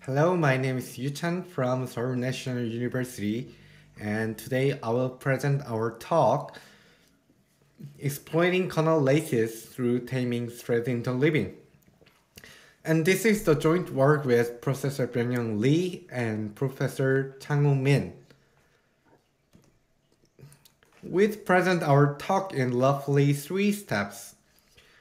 Hello, my name is Yoochan from Seoul National University, and today I will present our talk, Exploiting Kernel Laces through Taming Thread Interleaving. And this is the joint work with Professor Byoungyoung Lee and Professor Changwoo Min. We present our talk in roughly 3 steps.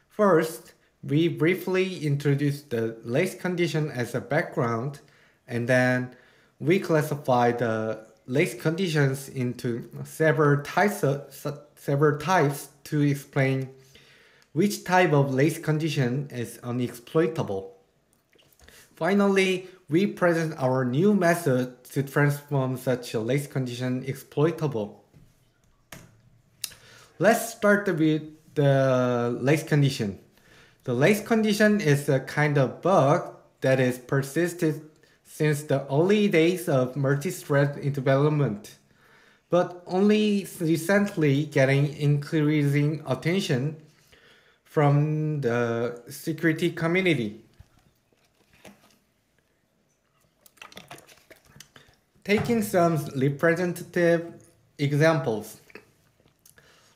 First, we briefly introduce the lace condition as a background, and then we classify the lace conditions into several types to explain which type of lace condition is unexploitable. Finally, we present our new method to transform such a lace condition exploitable. Let's start with the lace condition. The lace condition is a kind of bug that is persisted since the early days of multi-thread development, but only recently getting increasing attention from the security community. Taking some representative examples,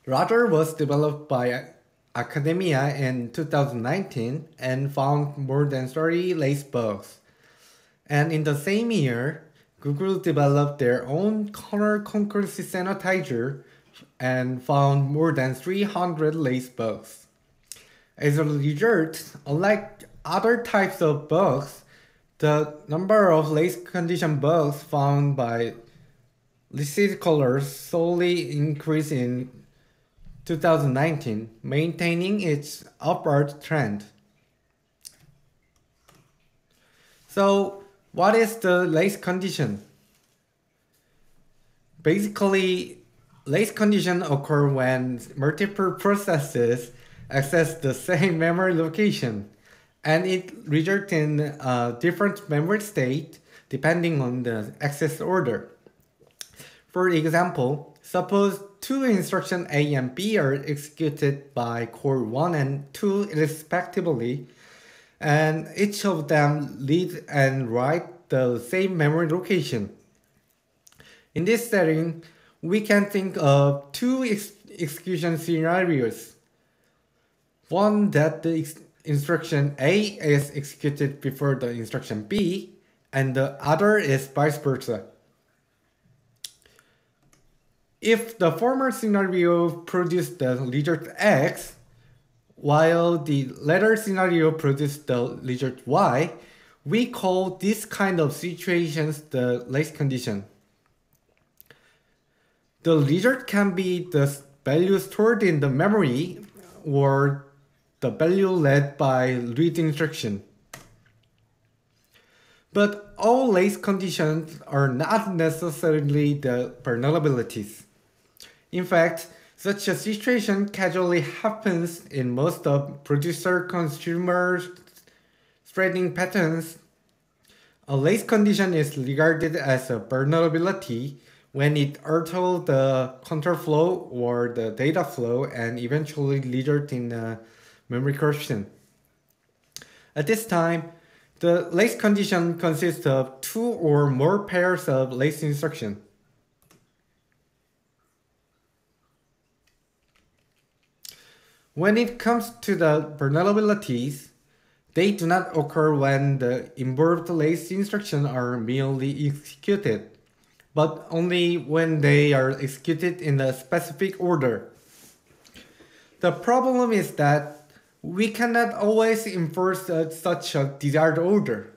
Rudder was developed by academia in 2019 and found more than 30 lace bugs. And in the same year, Google developed their own kernel concurrency sanitizer and found more than 300 lace bugs. As a result, unlike other types of bugs, the number of lace condition bugs found by researchers solely increased in 2019, maintaining its upward trend. So, what is the lace condition? Basically, lace condition occur when multiple processes access the same memory location, and it results in a different memory state depending on the access order. For example, suppose two instructions A and B are executed by core 1 and 2 respectively, and each of them read and write the same memory location. In this setting, we can think of two execution scenarios. One that the instruction A is executed before the instruction B, and the other is vice versa. If the former scenario produced the result X, while the latter scenario produced the result Y, we call this kind of situations the lace condition. The result can be the value stored in the memory or the value read by read instruction. But all lace conditions are not necessarily the vulnerabilities. In fact, such a situation casually happens in most of producer-consumer threading patterns. A lace condition is regarded as a vulnerability when it alters the control flow or the data flow and eventually results in a memory corruption. At this time, the lace condition consists of two or more pairs of lace instructions. When it comes to the vulnerabilities, they do not occur when the involved lace instructions are merely executed, but only when they are executed in a specific order. The problem is that we cannot always enforce such a desired order,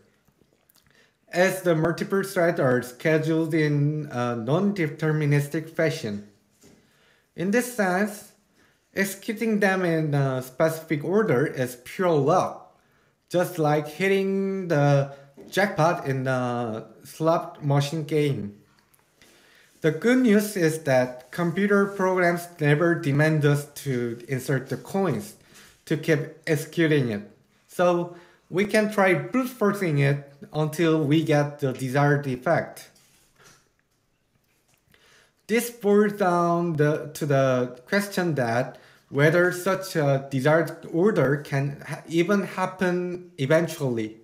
as the multiple threads are scheduled in a non-deterministic fashion. In this sense, executing them in a specific order is pure luck, just like hitting the jackpot in a slot machine game. The good news is that computer programs never demand us to insert the coins to keep executing it. So we can try brute forcing it until we get the desired effect. This boils down to the question that whether such a desired order can even happen eventually.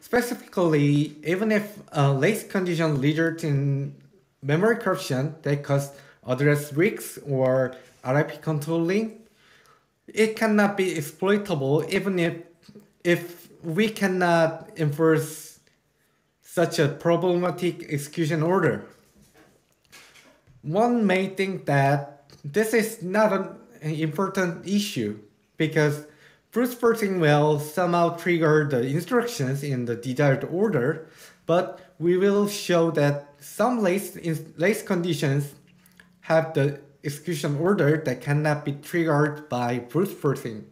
Specifically, even if a lace condition results in memory corruption that cause address leaks or RIP controlling, it cannot be exploitable even if we cannot enforce such a problematic execution order. One may think that this is not an important issue because brute forcing will somehow trigger the instructions in the desired order, but we will show that some lace conditions have the execution order that cannot be triggered by brute forcing.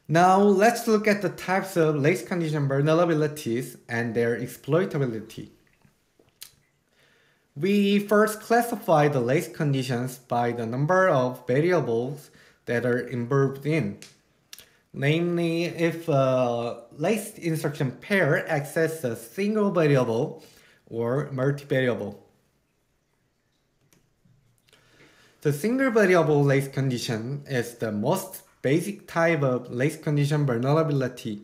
Now let's look at the types of lace condition vulnerabilities and their exploitability. We first classify the lace conditions by the number of variables that are involved in. Namely, if a lace instruction pair accesses a single variable or multivariable. The single variable lace condition is the most basic type of lace condition vulnerability,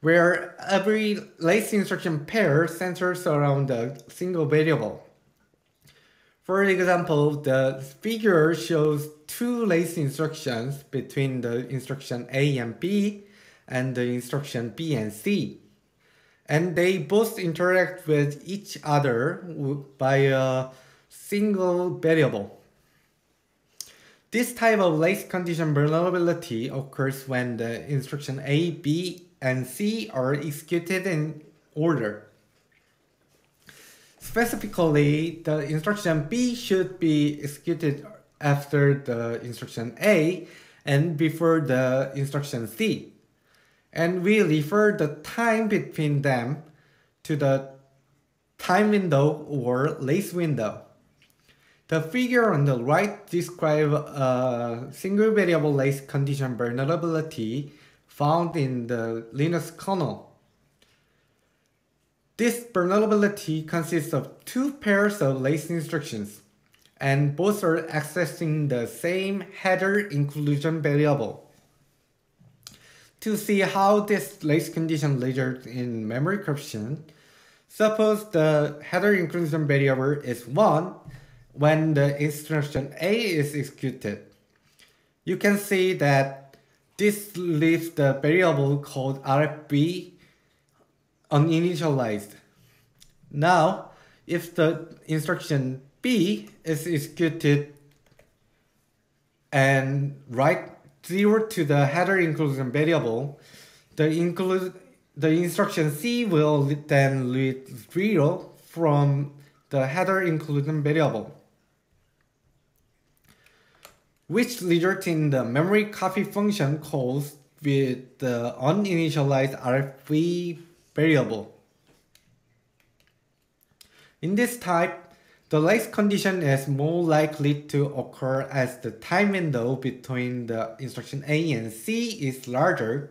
where every lace instruction pair centers around a single variable. For example, the figure shows two lace instructions between the instruction A and B and the instruction B and C. And they both interact with each other by a single variable. This type of lace condition vulnerability occurs when the instruction A, B, and C are executed in order. Specifically, the instruction B should be executed after the instruction A and before the instruction C. And we refer the time between them to the time window or lace window. The figure on the right describes a single variable lace condition vulnerability found in the Linux kernel. This vulnerability consists of two pairs of lace instructions, and both are accessing the same header inclusion variable. To see how this lace condition results in memory corruption, suppose the header inclusion variable is 1 when the instruction A is executed. You can see that this leaves the variable called RFB uninitialized. Now, if the instruction B is executed and write 0 to the header inclusion variable, the instruction C will then read 0 from the header inclusion variable, which results in the memory copy function calls with the uninitialized RFB variable. In this type, the lace condition is more likely to occur as the time window between the instruction A and C is larger,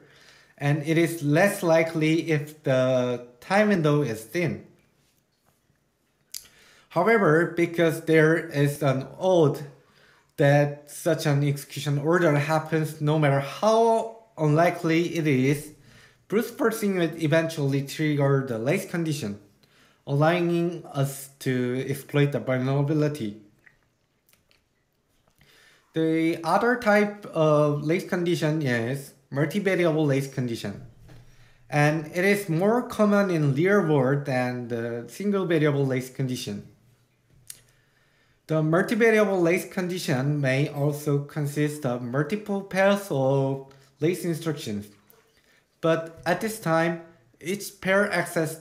and it is less likely if the time window is thin. However, because there is an odd that such an execution order happens no matter how unlikely it is, brute forcing will eventually trigger the lace condition, allowing us to exploit the vulnerability. The other type of lace condition is multivariable lace condition, and it is more common in real world than the single variable lace condition. The multivariable lace condition may also consist of multiple pairs of lace instructions, but at this time, each pair accesses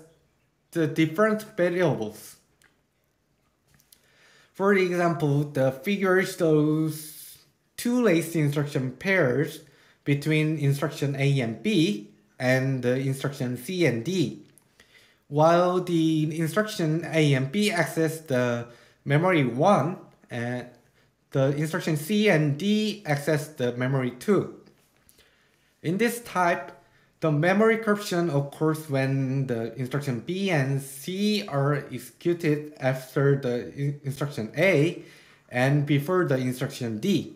the different variables. For example, the figure shows two lace instruction pairs between instruction A and B and the instruction C and D, while the instruction A and B access the memory 1 and the instruction C and D access the memory 2. In this type, the memory corruption occurs when the instruction B and C are executed after the instruction A and before the instruction D.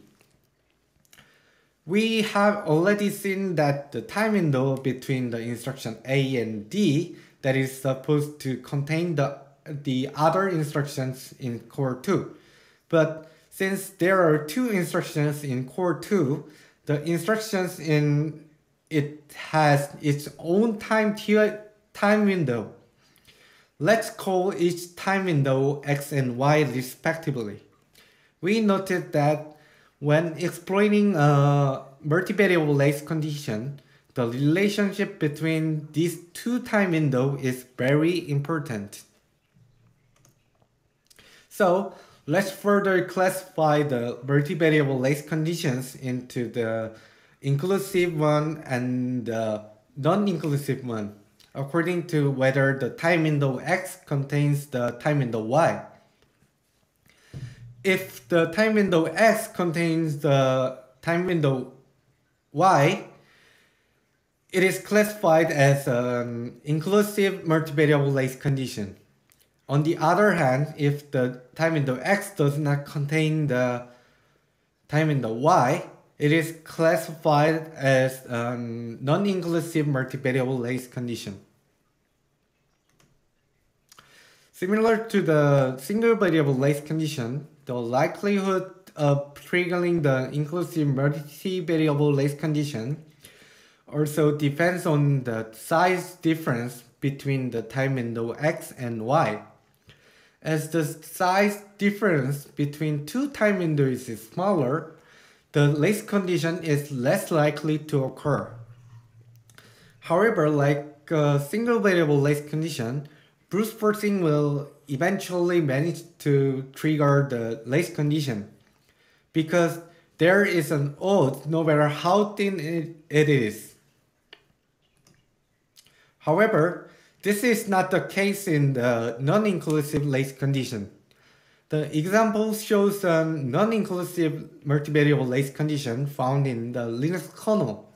We have already seen that the time window between the instruction A and D that is supposed to contain the other instructions in core 2. But since there are two instructions in core 2, the instructions in it has its own time window. Let's call each time window X and Y respectively. We noted that when exploiting a multivariable race condition, the relationship between these two time windows is very important. So let's further classify the multivariable race conditions into the inclusive one and the non-inclusive one, according to whether the time window X contains the time window Y. If the time window X contains the time window Y, it is classified as an inclusive multivariable race condition. On the other hand, if the time window X does not contain the time window Y, it is classified as a non-inclusive multivariable race condition. Similar to the single variable race condition, the likelihood of triggering the inclusive multivariable race condition also depends on the size difference between the time window X and Y. As the size difference between two time windows is smaller, the race condition is less likely to occur. However, like a single variable race condition, brute forcing will eventually manage to trigger the race condition because there is an oath no matter how thin it is. However, this is not the case in the non-inclusive race condition. The example shows a non-inclusive multivariable race condition found in the Linux kernel.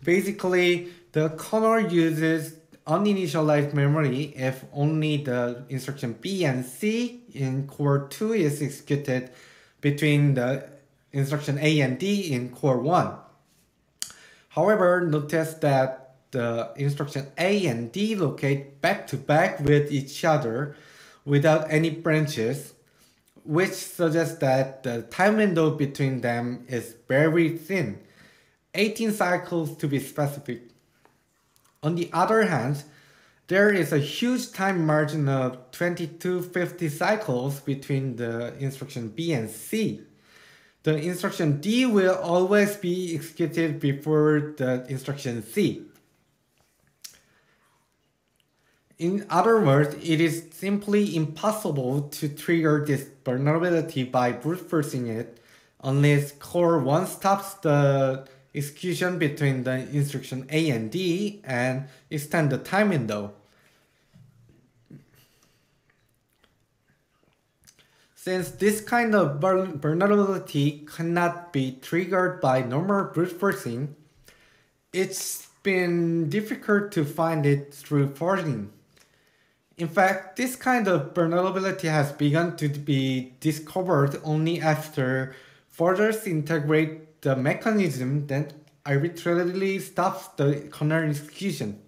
Basically, the kernel uses uninitialized memory if only the instruction B and C in core 2 is executed between the instruction A and D in core 1. However, notice that the instruction A and D locate back to back with each other without any branches, which suggests that the time window between them is very thin, 18 cycles to be specific. On the other hand, there is a huge time margin of 20 to 50 cycles between the instruction B and C. The instruction D will always be executed before the instruction C. In other words, it is simply impossible to trigger this vulnerability by brute forcing it unless core 1 stops the execution between the instruction A and D and extend the time window. Since this kind of vulnerability cannot be triggered by normal brute forcing, it's been difficult to find it through forcing. In fact, this kind of vulnerability has begun to be discovered only after forgers integrate the mechanism that arbitrarily stops the kernel execution.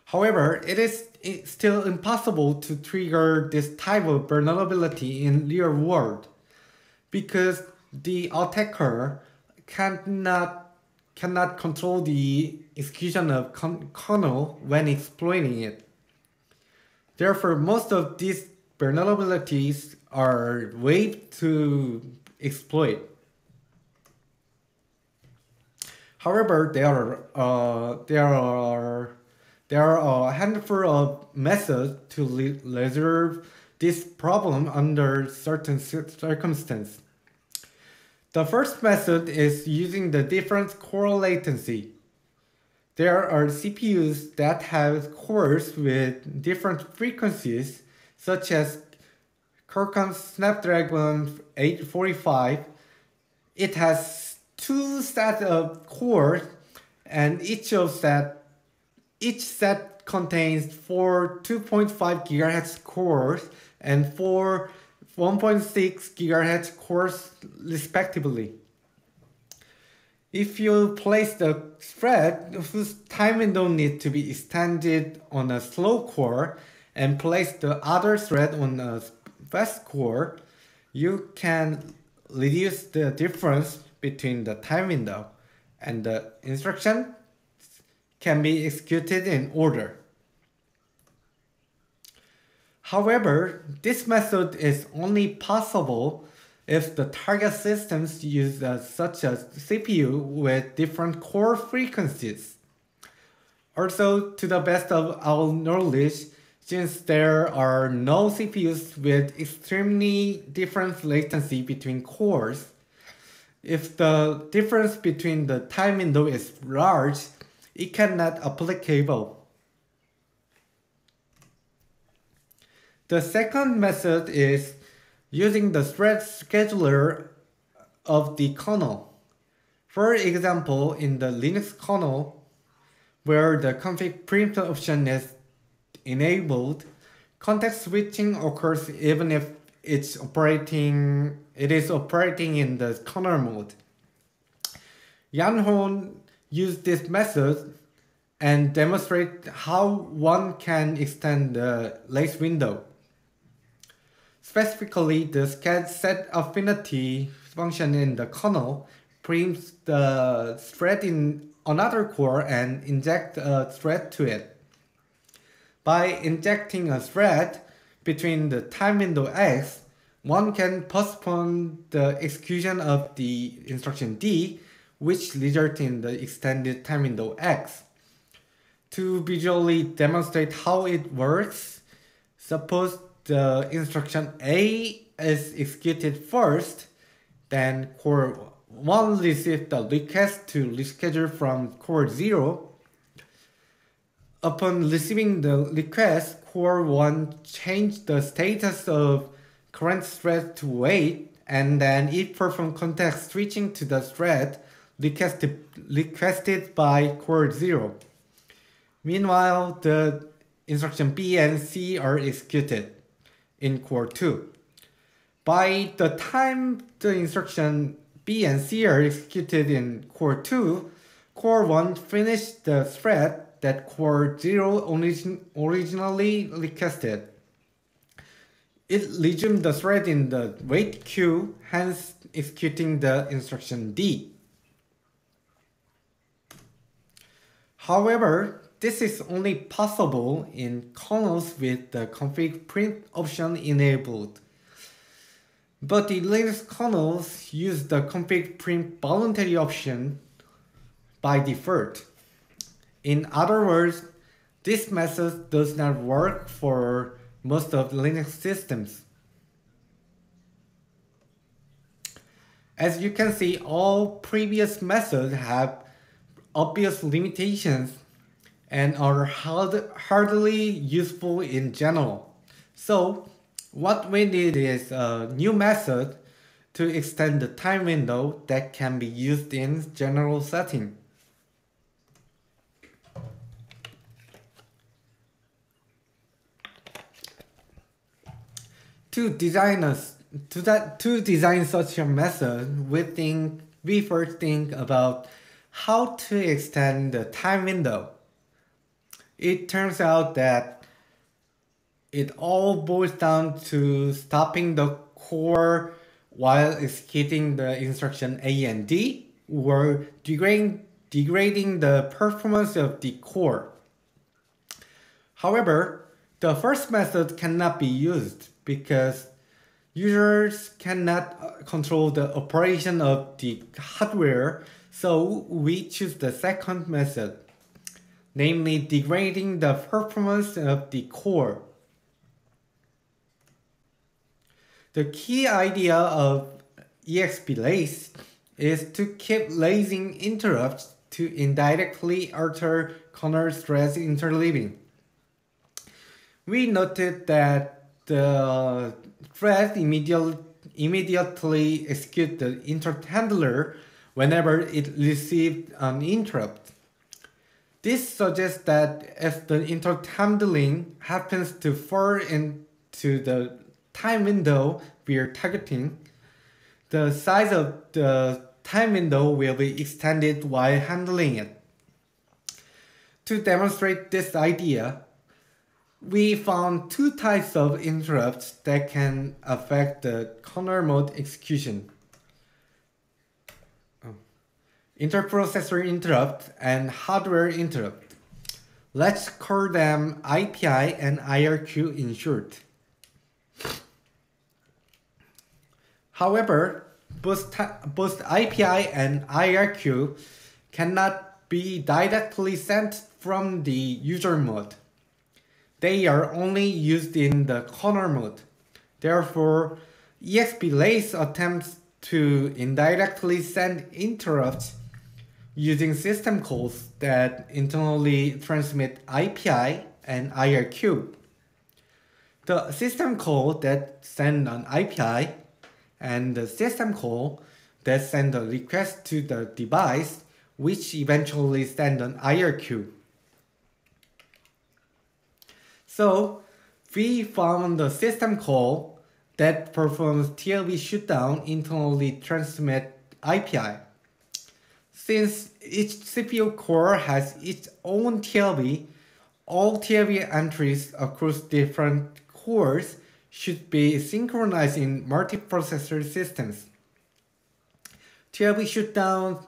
However, it is still impossible to trigger this type of vulnerability in real world because the attacker cannot control the execution of kernel when exploiting it. Therefore, most of these vulnerabilities are waived to exploit. However, there are a handful of methods to resolve this problem under certain circumstances. The first method is using the different core latency. There are CPUs that have cores with different frequencies, such as Qualcomm Snapdragon 845. It has two sets of cores, and each set contains four 2.5 GHz cores and four 1.6 GHz cores respectively. If you place the thread whose time window needs to be extended on a slow core and place the other thread on a fast core, you can reduce the difference between the time window and the instruction can be executed in order. However, this method is only possible if the target systems use such a CPU with different core frequencies. Also, to the best of our knowledge, since there are no CPUs with extremely different latency between cores, if the difference between the time window is large, it cannot applicable. The second method is using the thread scheduler of the kernel. For example, in the Linux kernel, where the config preempt option is enabled, context switching occurs even if it is operating in the kernel mode. Yanhon used this method and demonstrate how one can extend the lace window. Specifically, the set affinity function in the kernel preempts the thread in another core and inject a thread to it. By injecting a thread between the time window X, one can postpone the execution of the instruction D, which results in the extended time window X. To visually demonstrate how it works, suppose the instruction A is executed first, then core 1 receives the request to reschedule from core 0. Upon receiving the request, core 1 changed the status of current thread to wait, and then it performed context switching to the thread requested by core 0. Meanwhile, the instruction B and C are executed in core 2. By the time the instruction B and C are executed in core 2, core 1 finished the thread that core 0 originally requested. It resumed the thread in the wait queue, hence executing the instruction D. However, this is only possible in kernels with the config print option enabled. But the Linux kernels use the config print voluntary option by default. In other words, this method does not work for most of Linux systems. As you can see, all previous methods have obvious limitations and are hardly useful in general. So what we need is a new method to extend the time window that can be used in general setting. To design such a method, we first think about how to extend the time window. It turns out that it all boils down to stopping the core while executing the instruction A and D, or degrading the performance of the core. However, the first method cannot be used because users cannot control the operation of the hardware, so we choose the second method, namely degrading the performance of the core. The key idea of ExpRace is to keep raising interrupts to indirectly alter kernel threads interleaving. We noted that the thread immediately executes the interrupt handler whenever it received an interrupt. This suggests that if the interrupt handling happens to fall into the time window we are targeting, the size of the time window will be extended while handling it. To demonstrate this idea, we found two types of interrupts that can affect the kernel mode execution. Interprocessor interrupt and hardware interrupt. Let's call them IPI and IRQ in short. However, both IPI and IRQ cannot be directly sent from the user mode. They are only used in the kernel mode. Therefore, ExpRace attempts to indirectly send interrupts using system calls that internally transmit IPI and IRQ. The system call that send an IPI and the system call that send a request to the device, which eventually send an IRQ. So we found the system call that performs TLB shutdown internally transmit IPI. Since each CPU core has its own TLB, all TLB entries across different cores should be synchronized in multiprocessor systems. TLB shutdown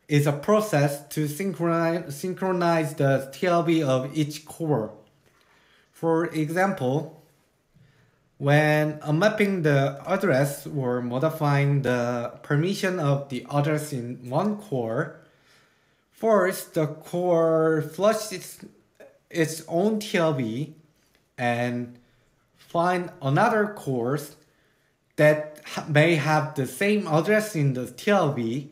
is a process to synchronize the TLB of each core. For example, when unmapping the address or modifying the permission of the address in one core, first the core flushes its own TLB and find another cores that may have the same address in the TLB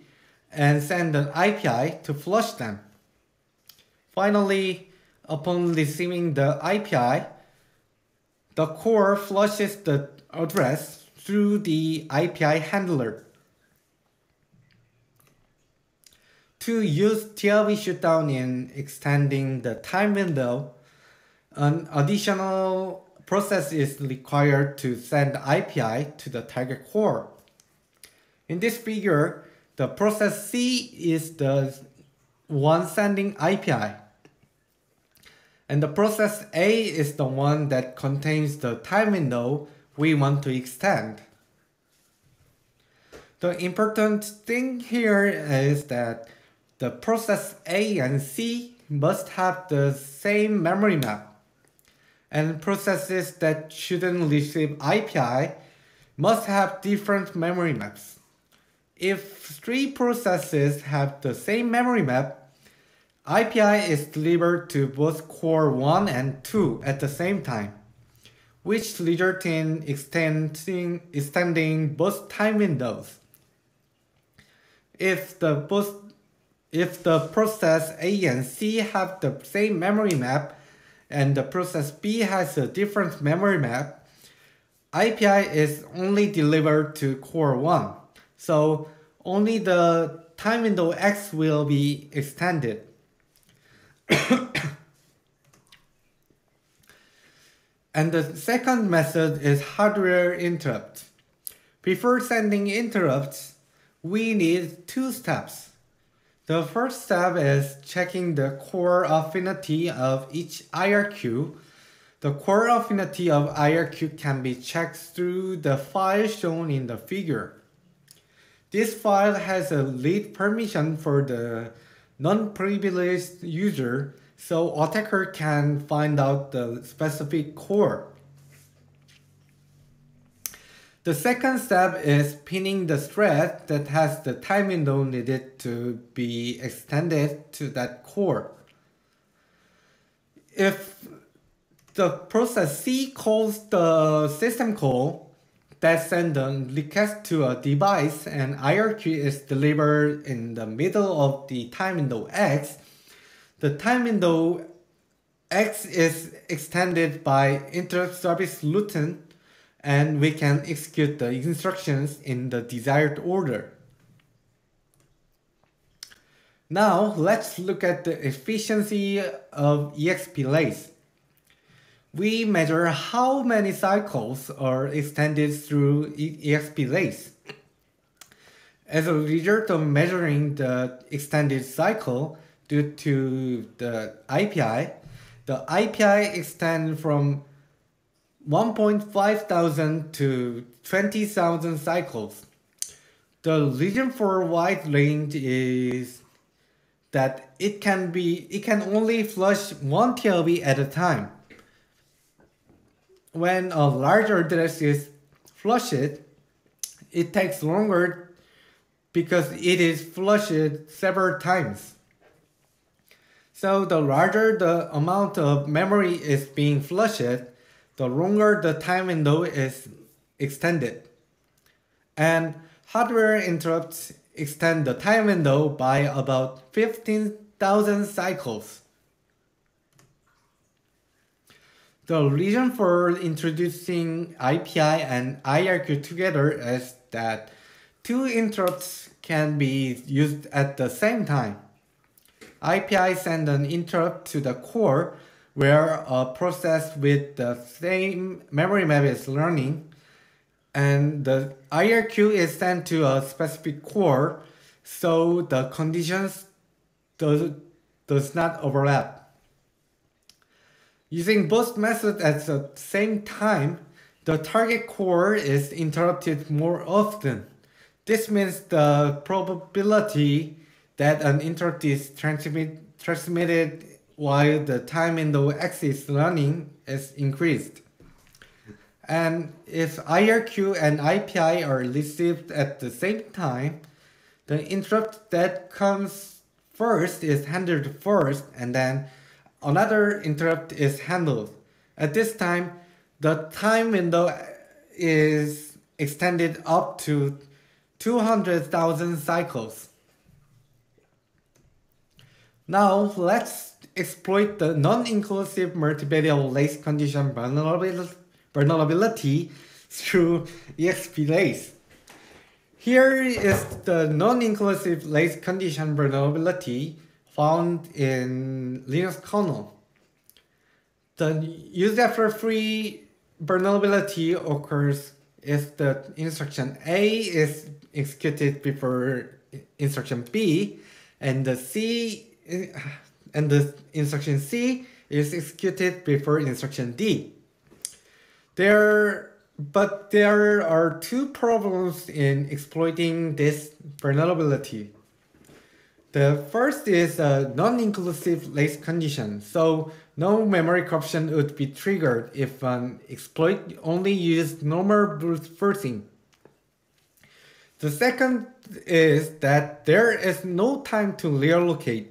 and send an IPI to flush them. Finally, upon receiving the IPI, the core flushes the address through the IPI handler. To use TLB shutdown in extending the time window, an additional process is required to send IPI to the target core. In this figure, the process C is the one sending IPI, and the process A is the one that contains the time window we want to extend. The important thing here is that the process A and C must have the same memory map, and processes that shouldn't receive IPI must have different memory maps. If three processes have the same memory map, IPI is delivered to both core 1 and 2 at the same time, which results in extending both time windows. If the process A and C have the same memory map and the process B has a different memory map, IPI is only delivered to core 1, so only the time window X will be extended. And the second method is hardware interrupt. Before sending interrupts, we need two steps. The first step is checking the core affinity of each IRQ. The core affinity of IRQ can be checked through the file shown in the figure. This file has a read permission for the non-privileged user, so attacker can find out the specific core. The second step is pinning the thread that has the time window needed to be extended to that core. If the process C calls the system call that sends a request to a device and IRQ is delivered in the middle of the time window X, the time window X is extended by interrupt service routine, and we can execute the instructions in the desired order. Now let's look at the efficiency of ExpRace. We measure how many cycles are extended through ExpRace. As a result of measuring the extended cycle due to the IPI extends from 1.5 thousand to 20,000 cycles. The reason for wide range is that it can only flush one TLB at a time. When a larger address is flushed, it takes longer because it is flushed several times. So the larger the amount of memory is being flushed, the longer the time window is extended. And hardware interrupts extend the time window by about 15,000 cycles. The reason for introducing IPI and IRQ together is that two interrupts can be used at the same time. IPI sends an interrupt to the core where a process with the same memory map is learning, and the IRQ is sent to a specific core, so the conditions does not overlap. Using both methods at the same time, the target core is interrupted more often. This means the probability that an interrupt is transmitted while the time window X is running is increased. And if IRQ and IPI are received at the same time, the interrupt that comes first is handled first, and then another interrupt is handled. At this time, the time window is extended up to 200,000 cycles. Now let's exploit the non-inclusive multivariable race condition vulnerability through ExpRace. Here is the non-inclusive race condition vulnerability found in Linux kernel. The user-free vulnerability occurs if the instruction A is executed before instruction B, and the instruction C is executed before instruction D. But there are two problems in exploiting this vulnerability. The first is a non-inclusive race condition, so no memory corruption would be triggered if an exploit only used normal brute forcing. The second is that there is no time to reallocate.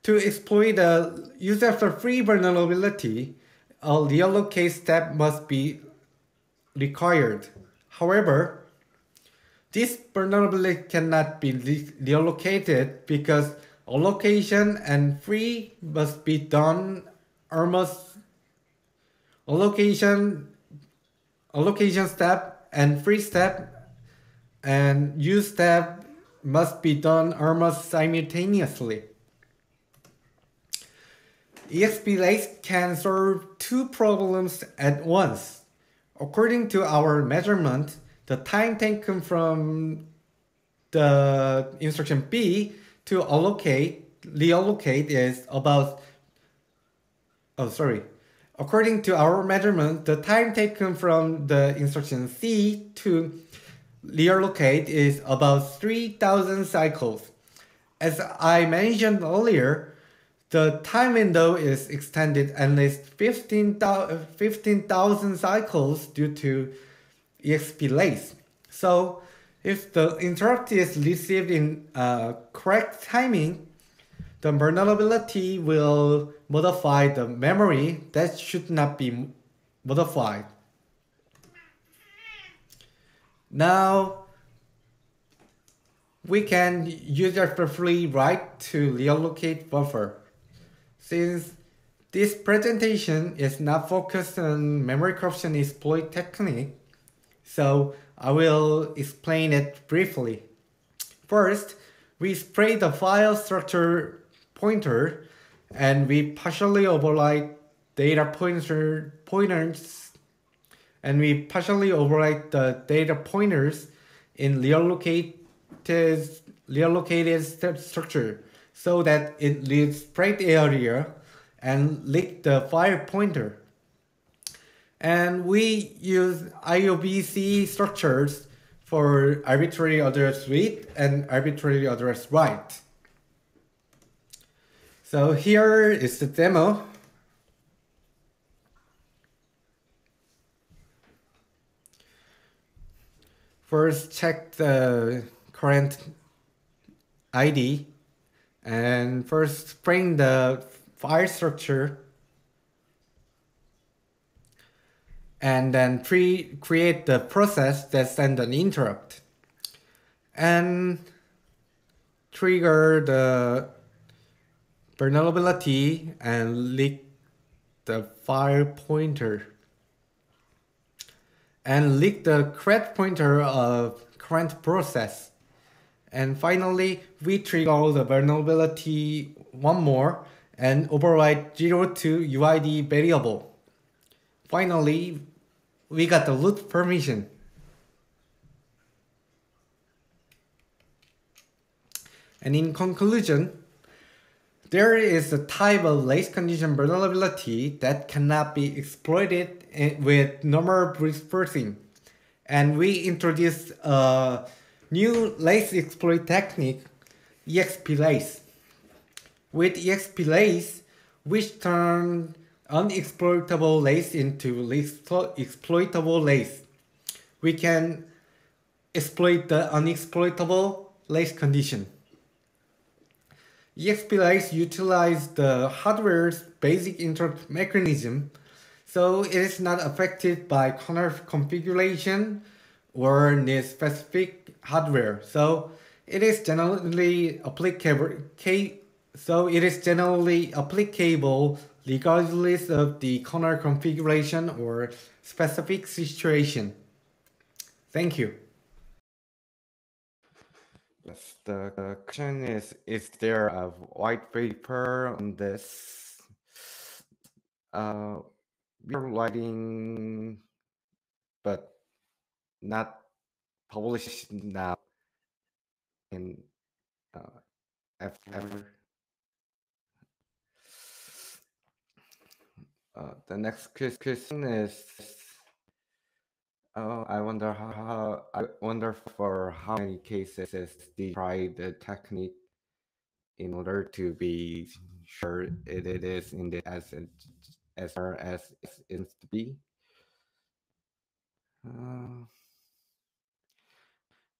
To exploit a user-free vulnerability, a reallocate step must be required. However, this vulnerability cannot be relocated because allocation and free must be done almost allocation step and free step and use step must be done almost simultaneously. ExpRace can solve two problems at once. According to our measurement, the time taken from the instruction B to reallocate is about, According to our measurement, the time taken from the instruction C to reallocate is about 3,000 cycles. As I mentioned earlier, the time window is extended at least 15,000 cycles due to ExpRace. So if the interrupt is received in correct timing, the vulnerability will modify the memory that should not be modified. Now we can user-friendly write to reallocate buffer. Since this presentation is not focused on memory corruption exploit technique, so I will explain it briefly. First, we spray the file structure pointer and we partially overwrite data pointers and we partially overwrite the data pointers in reallocate is relocated structure so that it leaves sprite area and lick the file pointer. And we use IOBC structures for arbitrary address read and arbitrary address write. So here is the demo. First, check the current ID and first bring the file structure and then create the process that sends an interrupt and trigger the vulnerability and leak the file pointer and leak the correct pointer of current process. And finally, we trigger the vulnerability one more and override 0 to UID variable. Finally, we got the root permission. And in conclusion, there is a type of race condition vulnerability that cannot be exploited with normal brute forcing. And we introduced a new race exploit technique, ExpRace. With ExpRace, which turn unexploitable race into exploitable race, we can exploit the unexploitable race condition. ExpRace utilize the hardware's basic interrupt mechanism, so it is not affected by kernel configuration or needs specific hardware. So it is generally applicable. Regardless of the kernel configuration or specific situation. Thank you. Yes, the question is there a white paper on this? We're writing, but not published now in after. The next question is, I wonder for how many cases did you try the technique in order to be sure it is indeed as far as it is to be.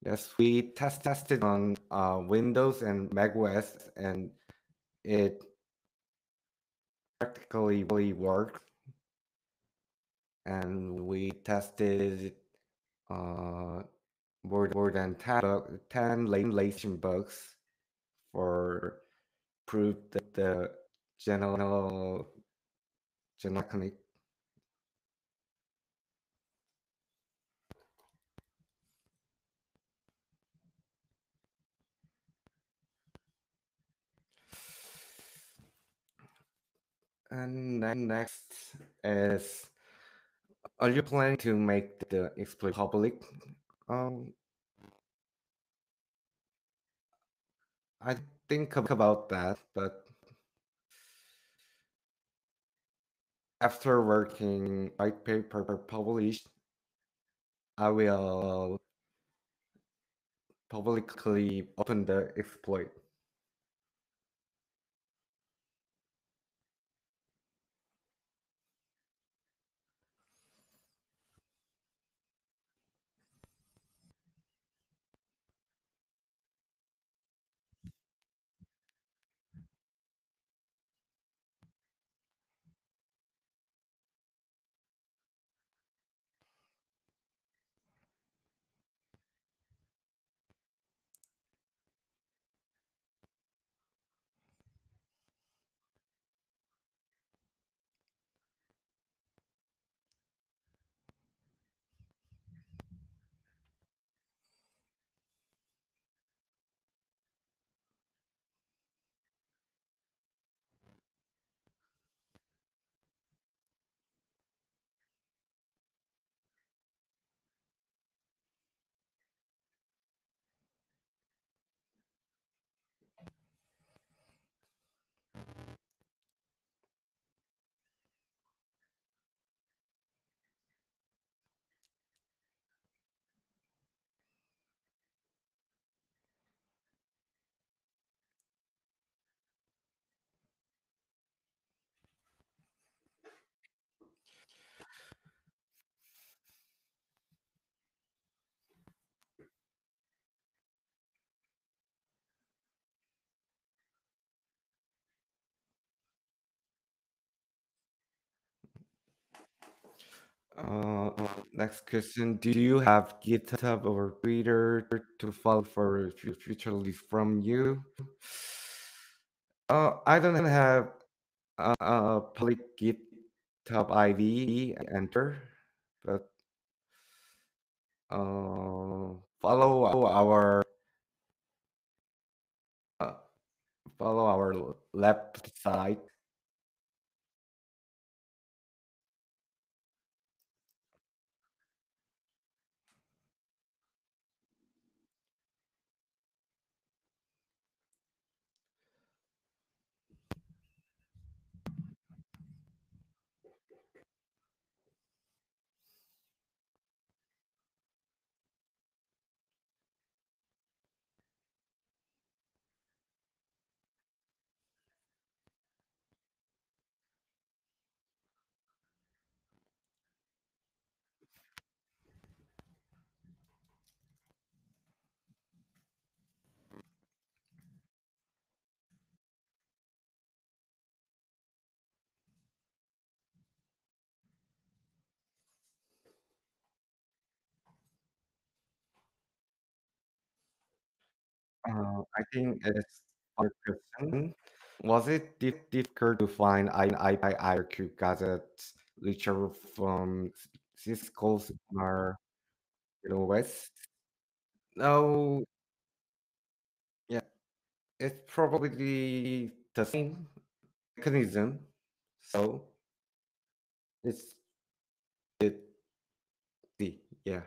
Yes, we tested on Windows and macOS, and it practically worked. And we tested more than 10 latent bugs for proof that the general technique. And then next is, are you planning to make the exploit public? I think about that, but after working white paper published, I will publicly open the exploit. Uh, Next question. Do you have GitHub or Twitter to follow for future leads from you? I don't have a public GitHub ID enter, but follow uh, our lab site. I think it's our question. Was it difficult to find IRQ gadgets richer from Cisco's or West? No, yeah, it's probably the same mechanism. So it's it yeah.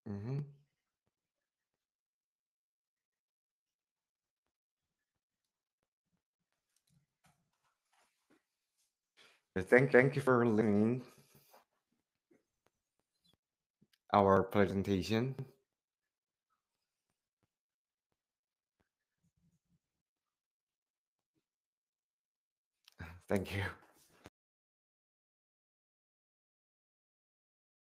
Hmm. Thank you for listening our presentation. Thank you.